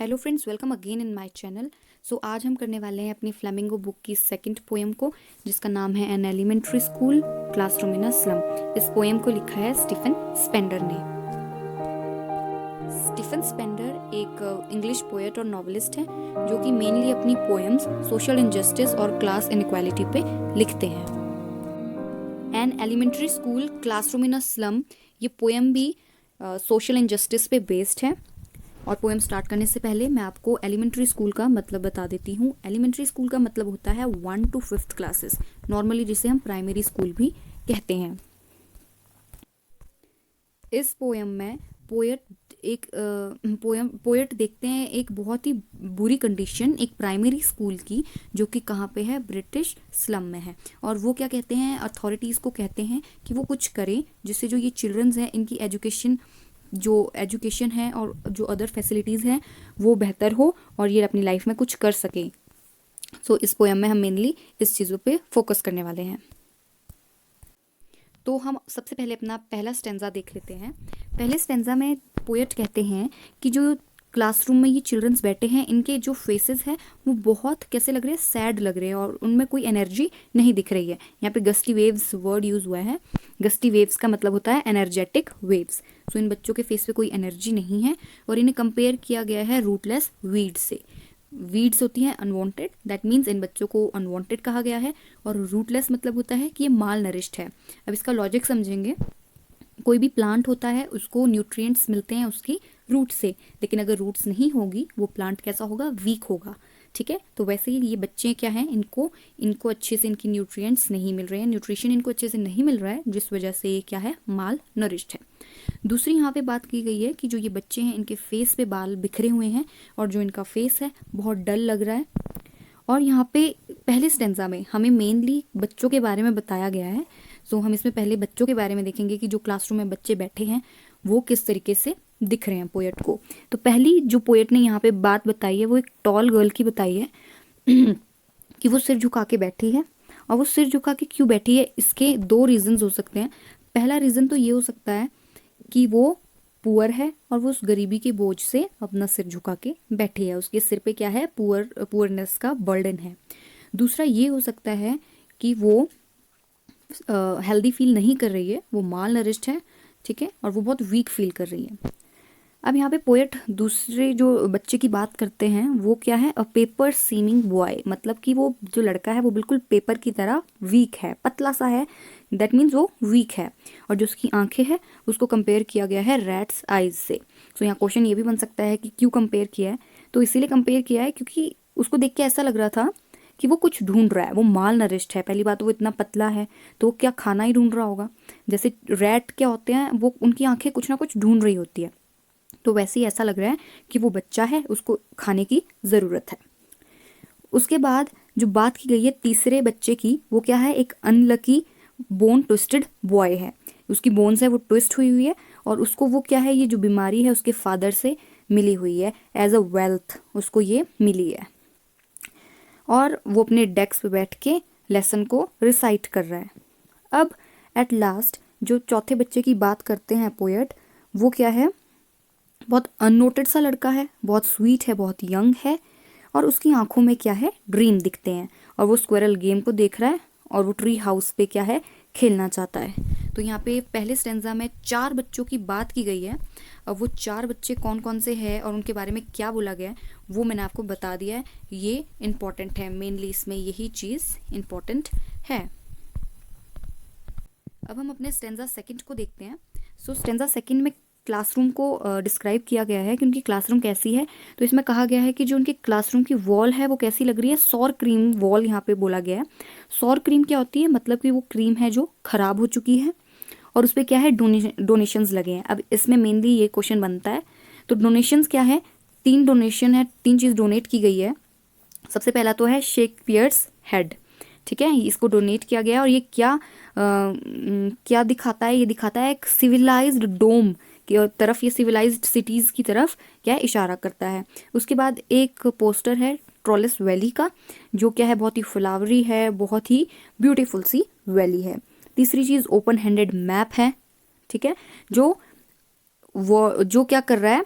Hello friends, welcome again in my channel. आज हम करने वाले हैं अपनी फ्लेमिंगो बुक की सेकंड पोएम को, जिसका नाम है an elementary school classroom in a slum. इस पोएम को लिखा है स्टीफन स्पेंडर ने। स्टीफन स्पेंडर एक इंग्लिश पोएट और नॉवेलिस्ट है जो कि मेनली अपनी पोएम्स सोशल इनजस्टिस और क्लास इनइक्वालिटी पे लिखते हैं। An elementary school classroom in a slum, ये पोएम भी सोशल इनजस्टिस पे बेस्ड है। और पोएम स्टार्ट करने से पहले मैं आपको एलिमेंट्री स्कूल का मतलब बता देती हूँ। एलिमेंट्री स्कूल का मतलब होता है 1 to 5th क्लासेस, नॉर्मली जिसे हम प्राइमरी स्कूल भी कहते हैं। इस पोएम में पोएट देखते हैं एक बहुत ही बुरी कंडीशन एक प्राइमरी स्कूल की, जो कि कहाँ पे है, ब्रिटिश स्लम में है। और वो क्या कहते हैं, अथॉरिटीज़ को कहते हैं कि वो कुछ करें जिससे जो ये चिल्ड्रंस हैं इनकी एजुकेशन है और जो अदर फैसिलिटीज़ हैं वो बेहतर हो और ये अपनी लाइफ में कुछ कर सकें। इस पोएम में हम मेनली इस चीज़ों पे फोकस करने वाले हैं। तो हम सबसे पहले अपना पहला स्टेंजा देख लेते हैं। पहले स्टेंजा में पोएट कहते हैं कि जो क्लासरूम में ये चिल्ड्रंस बैठे हैं, इनके जो फेसेस हैं वो बहुत कैसे लग रहे हैं, सैड लग रहे हैं और उनमें कोई एनर्जी नहीं दिख रही है। यहाँ पे गस्टी वेव्स वर्ड यूज़ हुआ है। गस्टी वेव्स का मतलब होता है एनर्जेटिक वेव्स। इन बच्चों के फेस पे कोई एनर्जी नहीं है और इन्हें कंपेयर किया गया है रूटलेस वीड्स से। वीड्स होती हैं अनवांटेड, दैट मीन्स इन बच्चों को अनवांटेड कहा गया है। और रूटलेस मतलब होता है कि ये माल नरिश्ड है। अब इसका लॉजिक समझेंगे। कोई भी प्लांट होता है उसको न्यूट्रिएंट्स मिलते हैं उसकी रूट से, लेकिन अगर रूट्स नहीं होगी वो प्लांट कैसा होगा, वीक होगा। ठीक है, तो वैसे ही ये बच्चे क्या हैं, इनको अच्छे से इनकी न्यूट्रिएंट्स नहीं मिल रहे हैं, न्यूट्रिशन इनको अच्छे से नहीं मिल रहा है, जिस वजह से ये क्या है, माल नरिश्ड है। दूसरी यहाँ पे बात की गई है कि जो ये बच्चे हैं इनके फेस पे बाल बिखरे हुए हैं और जो इनका फेस है बहुत डल लग रहा है। और यहाँ पे पहले स्टेंजा में हमें मेनली बच्चों के बारे में बताया गया है। हम इसमें पहले बच्चों के बारे में देखेंगे कि जो क्लासरूम में बच्चे बैठे हैं वो किस तरीके से दिख रहे हैं पोएट को। तो पहली जो पोएट ने यहाँ पे बात बताई है वो एक टॉल गर्ल की बताई है कि वो सिर झुका के बैठी है। और वो सिर झुका के क्यों बैठी है, इसके दो रीजंस हो सकते हैं। पहला रीज़न तो ये हो सकता है कि वो पुअर है और वो उस गरीबी के बोझ से अपना सिर झुका के बैठी है, उसके सिर पे क्या है, पुअरनेस का बर्डन है। दूसरा ये हो सकता है कि वो हेल्दी फील नहीं कर रही है, वो माल नरिश्ड है, ठीक है, और वो बहुत वीक फील कर रही है। अब यहाँ पे पोएट दूसरे जो बच्चे की बात करते हैं वो क्या है, अ पेपर सीमिंग बॉय, मतलब कि वो जो लड़का है वो बिल्कुल पेपर की तरह वीक है, पतला सा है, दैट मीन्स वो वीक है। और जो उसकी आंखें हैं उसको कंपेयर किया गया है रैट्स आइज से। यहाँ क्वेश्चन ये भी बन सकता है कि क्यों कंपेयर किया है, तो इसीलिए कंपेयर किया है क्योंकि उसको देख के ऐसा लग रहा था कि वो कुछ ढूंढ रहा है, वो माल नरिश्ड है। पहली बात वो इतना पतला है तो वो क्या खाना ही ढूंढ रहा होगा, जैसे रैट क्या होते हैं, वो उनकी आंखें कुछ ना कुछ ढूंढ रही होती है। तो वैसे ही ऐसा लग रहा है कि वो बच्चा है, उसको खाने की ज़रूरत है। उसके बाद जो बात की गई है तीसरे बच्चे की, वो क्या है, एक अनलकी बोन ट्विस्टेड बॉय है। उसकी बोन्स है वो ट्विस्ट हुई हुई है और उसको वो क्या है, ये जो बीमारी है उसके फादर से मिली हुई है, एज अ वेल्थ उसको ये मिली है। और वो अपने डेस्क पे बैठ के लेसन को रिसाइट कर रहा है। अब एट लास्ट जो चौथे बच्चे की बात करते हैं पोएट, वो क्या है, बहुत अननोटेड सा लड़का है, बहुत स्वीट है, बहुत यंग है और उसकी आंखों में क्या है, ड्रीम दिखते हैं। और वो स्क्वेरल गेम को देख रहा है और वो ट्री हाउस पे क्या है, खेलना चाहता है। तो यहाँ पे पहले स्टेंजा में 4 बच्चों की बात की गई है। अब वो 4 बच्चे कौन कौन से हैं और उनके बारे में क्या बोला गया है वो मैंने आपको बता दिया है। ये इम्पॉर्टेंट है, मेनली इसमें यही चीज़ इम्पॉर्टेंट है। अब हम अपने स्टेंजा सेकंड को देखते हैं। स्टेंजा सेकंड में क्लासरूम को डिस्क्राइब किया गया है कि उनकी क्लासरूम कैसी है। तो इसमें कहा गया है कि जो उनकी क्लासरूम की वॉल है वो कैसी लग रही है, सॉर क्रीम वॉल यहाँ पे बोला गया है। सॉर क्रीम क्या होती है, मतलब कि वो क्रीम है जो खराब हो चुकी है और उस पर क्या है, डोनेशंस लगे हैं। अब इसमें मेनली ये क्वेश्चन बनता है, तो डोनेशंस क्या है, 3 डोनेशन है, 3 चीज़ डोनेट की गई है। सबसे पहला तो है शेक्सपियर्स हेड, ठीक है, इसको डोनेट किया गया है। और ये क्या दिखाता है, ये दिखाता है एक सिविलाइज्ड डोम की तरफ, ये सिविलाइज्ड सिटीज़ की तरफ क्या है, इशारा करता है। उसके बाद एक पोस्टर है ट्रॉलिस वैली का, जो क्या है, बहुत ही फ्लावरी है, बहुत ही ब्यूटीफुल सी वैली है। तीसरी चीज़ ओपन हैंडेड मैप है, ठीक है, जो क्या कर रहा है,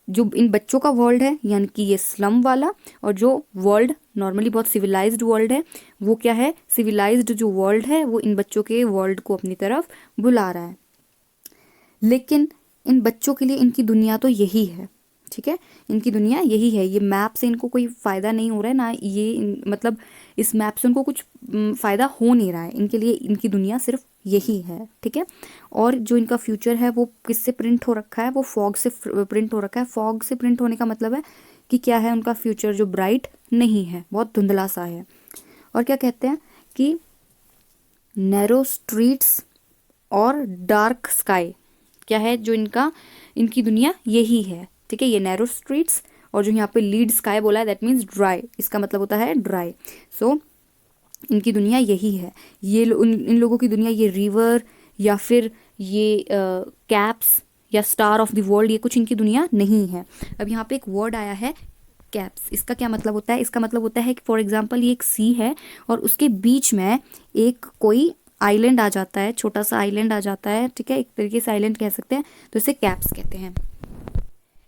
जो इन बच्चों का वर्ल्ड है यानी कि ये स्लम वाला, और जो वर्ल्ड नॉर्मली बहुत सिविलाइज्ड वर्ल्ड है, वो क्या है, सिविलाइज्ड जो वर्ल्ड है वो इन बच्चों के वर्ल्ड को अपनी तरफ बुला रहा है। लेकिन इन बच्चों के लिए इनकी दुनिया तो यही है, ठीक है, इनकी दुनिया यही है। ये मैप से इनको कोई फ़ायदा नहीं हो रहा है ना, मतलब इस मैप से उनको कुछ फ़ायदा हो नहीं रहा है, इनके लिए इनकी दुनिया सिर्फ यही है, ठीक है। और जो इनका फ्यूचर है वो किससे प्रिंट हो रखा है, वो फॉग से प्रिंट हो रखा है। फॉग से प्रिंट होने का मतलब है कि क्या है, उनका फ्यूचर जो ब्राइट नहीं है, बहुत धुंधला सा है। और क्या कहते हैं कि नैरो स्ट्रीट्स और डार्क स्काई, क्या है जो इनकी दुनिया यही है, ठीक है। ये नैरो स्ट्रीट्स और जो यहाँ पे लीड स्काई बोला है दैट मीन्स ड्राई, इसका मतलब होता है ड्राई। सो इनकी दुनिया यही है। इन लोगों की दुनिया ये रिवर या फिर ये कैप्स या स्टार ऑफ द वर्ल्ड, ये कुछ इनकी दुनिया नहीं है। अब यहाँ पे एक वर्ड आया है कैप्स, इसका क्या मतलब होता है, इसका मतलब होता है कि फॉर एग्जाम्पल ये एक सी है और उसके बीच में एक कोई आइलैंड आ जाता है, छोटा सा आइलैंड आ जाता है, ठीक है, एक तरीके से आइलैंड कह सकते हैं, तो इसे कैप्स कहते हैं।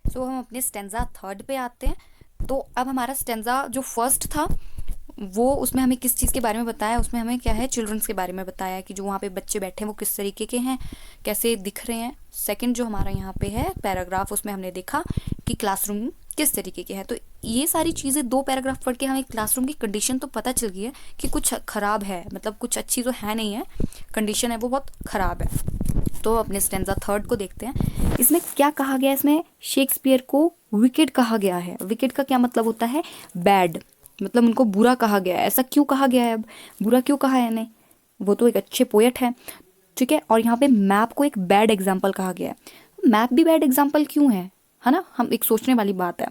सो हम अपने स्टेंजा थर्ड पे आते हैं। तो अब हमारा स्टेंजा जो फर्स्ट था वो, उसमें हमें किस चीज़ के बारे में बताया, उसमें हमें क्या है, चिल्ड्रंस के बारे में बताया कि जो वहाँ पे बच्चे बैठे हैं वो किस तरीके के हैं, कैसे दिख रहे हैं। सेकंड जो हमारा यहाँ पे है पैराग्राफ, उसमें हमने देखा कि क्लासरूम किस तरीके के हैं। तो ये सारी चीज़ें 2 पैराग्राफ पढ़ के हमें क्लासरूम की कंडीशन तो पता चल गई है कि कुछ ख़राब है, मतलब कुछ अच्छी तो है नहीं है, कंडीशन है वो बहुत ख़राब है। तो अपने स्टेंजा थर्ड को देखते हैं। इसमें क्या कहा गया है, इसमें शेक्सपियर को विकेड कहा गया है। विकेड का क्या मतलब होता है, बैड, मतलब उनको बुरा कहा गया है। ऐसा क्यों कहा गया है, अब बुरा क्यों कहा है इन्हें, वो तो एक अच्छे पोएट हैं, ठीक है। और यहाँ पे मैप को एक बैड एग्जाम्पल कहा गया है। मैप भी बैड एग्जाम्पल क्यों है ना, हम एक सोचने वाली बात है।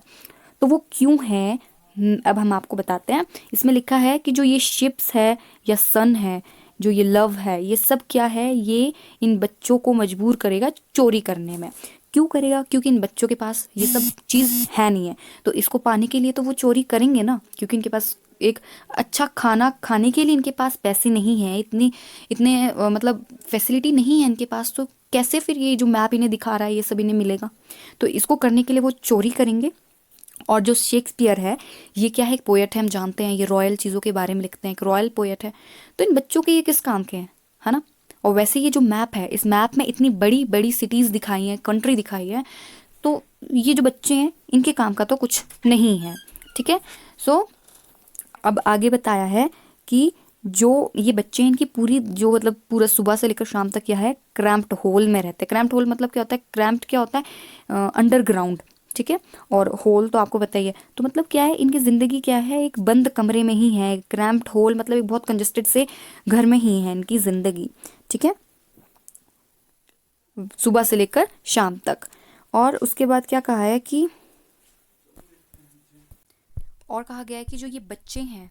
तो वो क्यों है, अब हम आपको बताते हैं। इसमें लिखा है कि जो ये शिप्स है या सन है, जो ये लव है, ये सब क्या है, ये इन बच्चों को मजबूर करेगा चोरी करने में। क्यों करेगा, क्योंकि इन बच्चों के पास ये सब चीज़ है नहीं है, तो इसको पाने के लिए तो वो चोरी करेंगे ना, क्योंकि इनके पास एक अच्छा खाना खाने के लिए इनके पास पैसे नहीं हैं, इतने मतलब फैसिलिटी नहीं है इनके पास, तो कैसे फिर ये जो मैप इन्हें दिखा रहा है ये सब इन्हें मिलेगा। तो इसको करने के लिए वो चोरी करेंगे। और जो शेक्सपियर है ये क्या है, एक पोएट है, हम जानते हैं ये रॉयल चीज़ों के बारे में लिखते हैं, एक रॉयल पोएट है। तो इन बच्चों के ये किस काम के हैं, है ना। और वैसे ये जो मैप है, इस मैप में इतनी बड़ी बड़ी सिटीज़ दिखाई हैं, कंट्री दिखाई है, तो ये जो बच्चे हैं इनके काम का तो कुछ नहीं है, ठीक है। सो अब आगे बताया है कि जो ये बच्चे हैं इनकी पूरी जो मतलब पूरा सुबह से लेकर शाम तक क्या है, क्रैम्प्ड होल में रहते हैं। क्रैम्प्ड होल मतलब क्या होता है, क्रैम्प्ड क्या होता है, अंडरग्राउंड, ठीक है, और होल तो आपको पता ही है। तो मतलब क्या है, इनकी ज़िंदगी क्या है, एक बंद कमरे में ही है। क्रैम्प्ड होल मतलब एक बहुत कंजेस्टेड से घर में ही है इनकी ज़िंदगी, ठीक है, सुबह से लेकर शाम तक। और उसके बाद क्या कहा है कि, और कहा गया है कि जो ये बच्चे हैं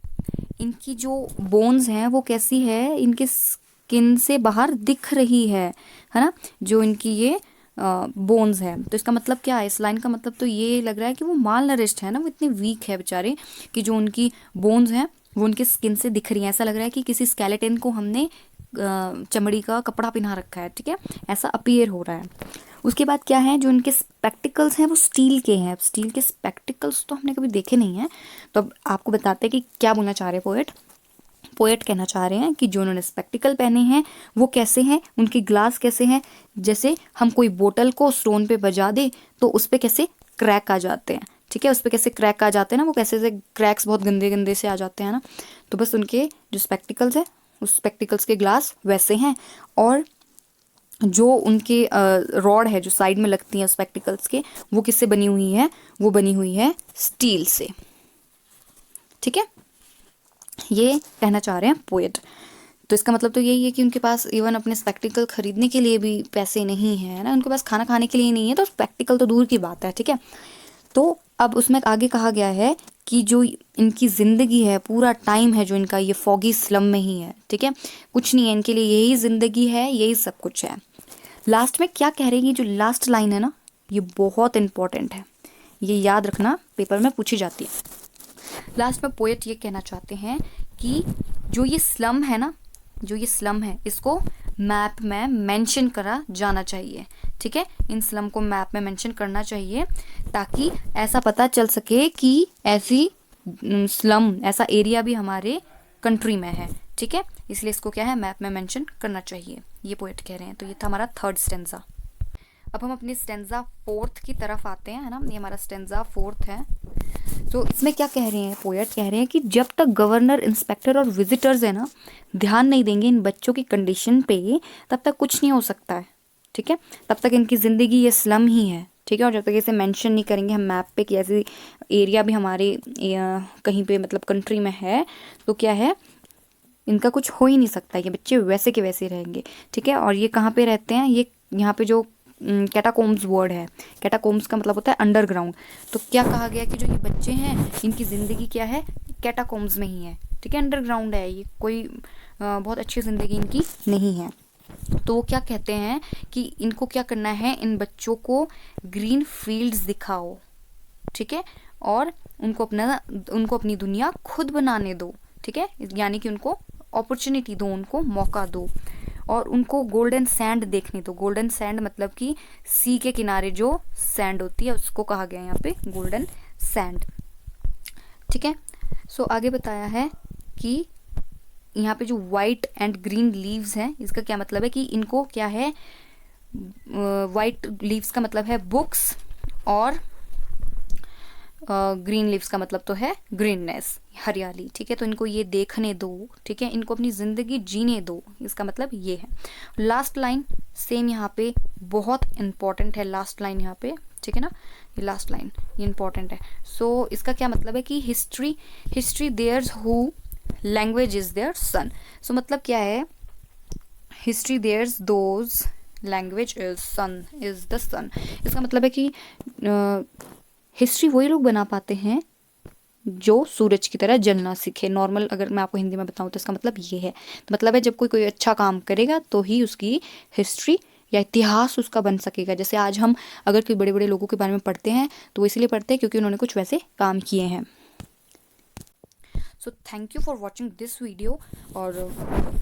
इनकी जो बोन्स हैं वो कैसी है, इनके स्किन से बाहर दिख रही है ना, जो इनकी ये बोन्स है। तो इसका मतलब क्या है, इस लाइन का मतलब तो ये लग रहा है कि वो माल नरिश्ड है ना, वो इतने वीक है बेचारे कि जो उनकी बोन्स हैं वो उनके स्किन से दिख रही हैं। ऐसा लग रहा है कि किसी स्केलेटन को हमने चमड़ी का कपड़ा पहना रखा है, ठीक है, ऐसा अपीयर हो रहा है। उसके बाद क्या है, जो इनके स्पेक्टिकल्स हैं वो स्टील के हैं। स्टील के स्पेक्टिकल्स तो हमने कभी देखे नहीं हैं, तो अब आपको बताते हैं कि क्या बोलना चाह रहे हैं पोएट कहना चाह रहे हैं कि जो उन्होंने स्पेक्टिकल पहने हैं वो कैसे हैं, उनके ग्लास कैसे हैं, जैसे हम कोई बोतल को स्टोन पे बजा दे तो उस पर कैसे क्रैक आ जाते हैं, ठीक है, उस पर कैसे क्रैक आ जाते हैं ना, वो कैसे से क्रैक्स बहुत गंदे गंदे से आ जाते हैं ना, तो बस उनके जो स्पेक्टिकल्स है उस स्पेक्टिकल्स के ग्लास वैसे हैं। और जो उनके रॉड है जो साइड में लगती हैं स्पेक्टिकल्स के, वो किससे बनी हुई है, वो बनी हुई है स्टील से, ठीक है, ये कहना चाह रहे हैं पोएट। तो इसका मतलब तो यही है कि उनके पास इवन अपने स्पेक्टिकल खरीदने के लिए भी पैसे नहीं है ना, उनके पास खाना खाने के लिए नहीं है, तो स्पेक्टिकल तो दूर की बात है, ठीक है। तो अब उसमें आगे कहा गया है कि जो इनकी ज़िंदगी है, पूरा टाइम है जो इनका, ये फॉगी स्लम में ही है, ठीक है, कुछ नहीं है इनके लिए, यही ज़िंदगी है, यही सब कुछ है। लास्ट में क्या कह रही है, जो लास्ट लाइन है ना, ये बहुत इंपॉर्टेंट है, ये याद रखना, पेपर में पूछी जाती है। लास्ट में पोएट ये कहना चाहते हैं कि जो ये स्लम है ना, जो ये स्लम है इसको मैप में मेंशन करा जाना चाहिए, ठीक है, इन स्लम को मैप में मेंशन करना चाहिए ताकि ऐसा पता चल सके कि ऐसी स्लम, ऐसा एरिया भी हमारे कंट्री में है। ठीक है, इसलिए इसको क्या है, मैप में मेंशन करना चाहिए, ये पोएट कह रहे हैं। तो ये था हमारा थर्ड स्टेंजा। अब हम अपनी स्टेंजा फोर्थ की तरफ आते हैं, है ना, ये हमारा स्टेंजा फोर्थ है। तो इसमें क्या कह रहे हैं, पोएट कह रहे हैं कि जब तक गवर्नर, इंस्पेक्टर और विजिटर्स है ना ध्यान नहीं देंगे इन बच्चों की कंडीशन पे, तब तक कुछ नहीं हो सकता है। ठीक है, तब तक इनकी ज़िंदगी ये स्लम ही है। ठीक है, और जब तक इसे मेंशन नहीं करेंगे हम मैप पे कि ऐसी एरिया भी हमारे कहीं पे मतलब कंट्री में है, तो क्या है, इनका कुछ हो ही नहीं सकता, ये बच्चे वैसे के वैसे रहेंगे। ठीक है, और ये कहाँ पे रहते हैं, ये यहाँ पे जो कैटाकोम्स वर्ड है, कैटाकोम्स का मतलब होता है अंडरग्राउंड। तो क्या कहा गया कि जो ये बच्चे हैं इनकी ज़िंदगी क्या है, कैटाकोम्स में ही है। ठीक है, अंडरग्राउंड है, ये कोई बहुत अच्छी ज़िंदगी इनकी नहीं है। तो वो क्या कहते हैं कि इनको क्या करना है, इन बच्चों को ग्रीन फील्ड्स दिखाओ। ठीक है, और उनको अपनी दुनिया खुद बनाने दो। ठीक है, यानी कि उनको अपॉर्चुनिटी दो, उनको मौका दो, और उनको गोल्डन सैंड देखने दो। गोल्डन सैंड मतलब कि सी के किनारे जो सैंड होती है उसको कहा गया है यहाँ पे गोल्डन सैंड। ठीक है, सो आगे बताया है कि यहाँ पे जो वाइट एंड ग्रीन लीव्स हैं, इसका क्या मतलब है कि इनको क्या है, वाइट लीव्स का मतलब है बुक्स, और ग्रीन लीव्स का मतलब तो है ग्रीननेस, हरियाली। ठीक है, तो इनको ये देखने दो। ठीक है, इनको अपनी ज़िंदगी जीने दो, इसका मतलब ये है। लास्ट लाइन सेम यहाँ पे बहुत इंपॉर्टेंट है, लास्ट लाइन यहाँ पे। ठीक है ना, ये लास्ट लाइन ये इंपॉर्टेंट है। सो इसका क्या मतलब है कि history theirs who language is their sun. So मतलब क्या है, history theirs those language is sun, is the sun. इसका मतलब है कि हिस्ट्री वही लोग बना पाते हैं जो सूरज की तरह जलना सीखे। नॉर्मल अगर मैं आपको हिंदी में बताऊं तो इसका मतलब ये है। तो मतलब है जब कोई अच्छा काम करेगा तो ही उसकी हिस्ट्री या इतिहास उसका बन सकेगा। जैसे आज हम अगर कोई बड़े बड़े लोगों के बारे में पढ़ते हैं तो वो इसलिए पढ़ते हैं क्योंकि उन्होंने कुछ वैसे काम किए हैं। So thank you for watching this video, और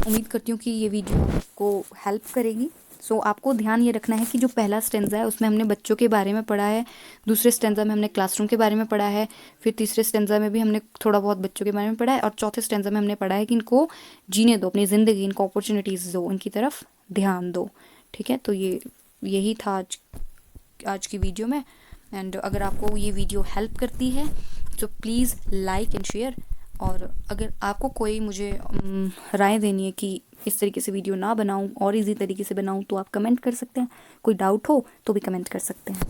उम्मीद करती हूँ कि ये वीडियो आपको हेल्प करेगी। सो आपको ध्यान ये रखना है कि जो पहला स्टेंजा है उसमें हमने बच्चों के बारे में पढ़ा है, दूसरे स्टेंजा में हमने क्लासरूम के बारे में पढ़ा है, फिर तीसरे स्टेंजा में भी हमने थोड़ा बहुत बच्चों के बारे में पढ़ा है, और चौथे स्टेंजा में हमने पढ़ा है कि इनको जीने दो अपनी ज़िंदगी, इनको अपॉर्चुनिटीज़ दो, इनकी तरफ ध्यान दो। ठीक है, तो यही था आज की वीडियो में। एंड अगर आपको ये वीडियो हेल्प करती है तो प्लीज़ लाइक एंड शेयर, और अगर आपको कोई मुझे राय देनी है कि इस तरीके से वीडियो ना बनाऊं और इजी तरीके से बनाऊं तो आप कमेंट कर सकते हैं। कोई डाउट हो तो भी कमेंट कर सकते हैं।